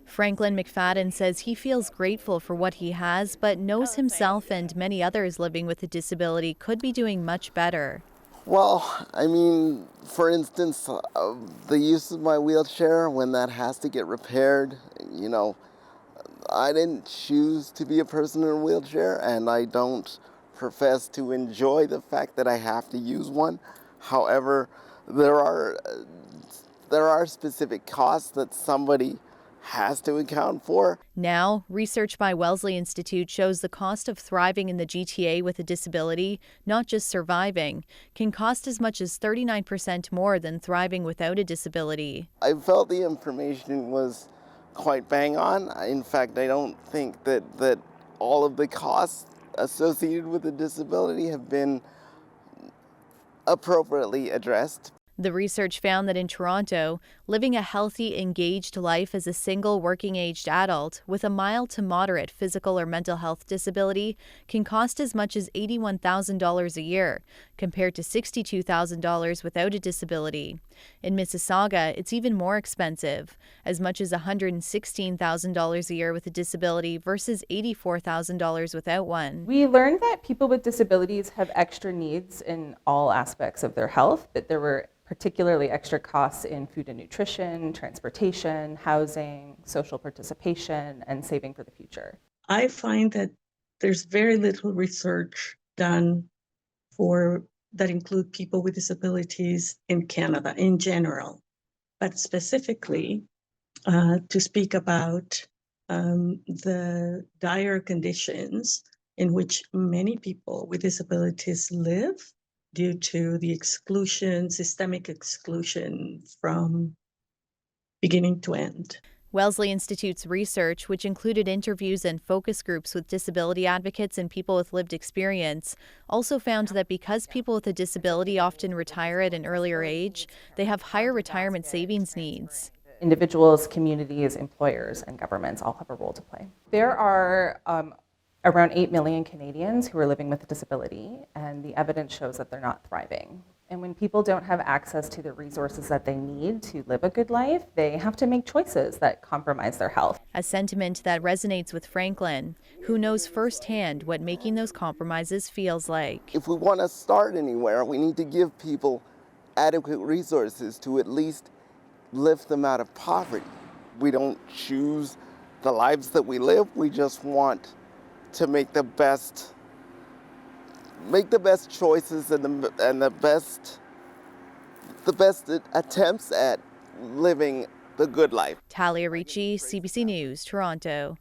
Franklin McFadden says he feels grateful for what he has, but knows himself and many others living with a disability could be doing much better. Well, I mean, for instance, the use of my wheelchair when that has to get repaired, you know, I didn't choose to be a person in a wheelchair, and I don't profess to enjoy the fact that I have to use one. However, there are there are specific costs that somebody has to account for. Now, research by Wellesley Institute shows the cost of thriving in the GTA with a disability, not just surviving, can cost as much as 39% more than thriving without a disability. I felt the information was quite bang on. In fact, I don't think that all of the costs associated with a disability have been appropriately addressed. The research found that in Toronto, living a healthy, engaged life as a single working-aged adult with a mild to moderate physical or mental health disability can cost as much as $81,000 a year, compared to $62,000 without a disability. In Mississauga, it's even more expensive, as much as $116,000 a year with a disability versus $84,000 without one. We learned that people with disabilities have extra needs in all aspects of their health, but there were particularly extra costs in food and nutrition, transportation, housing, social participation, and saving for the future. I find that there's very little research done that include people with disabilities in Canada in general, but specifically to speak about the dire conditions in which many people with disabilities live due to the exclusion, systemic exclusion from beginning to end. Wellesley Institute's research, which included interviews and focus groups with disability advocates and people with lived experience, also found that because people with a disability often retire at an earlier age, they have higher retirement savings needs. Individuals, communities, employers, and governments all have a role to play. There are around 8 million Canadians who are living with a disability, and the evidence shows that they're not thriving. And when people don't have access to the resources that they need to live a good life, they have to make choices that compromise their health. A sentiment that resonates with Franklin, who knows firsthand what making those compromises feels like. If we want to start anywhere, we need to give people adequate resources to at least lift them out of poverty. We don't choose the lives that we live, we just want to make the best choices and the best attempts at living the good life. Talia, Ricci, CBC News, Toronto.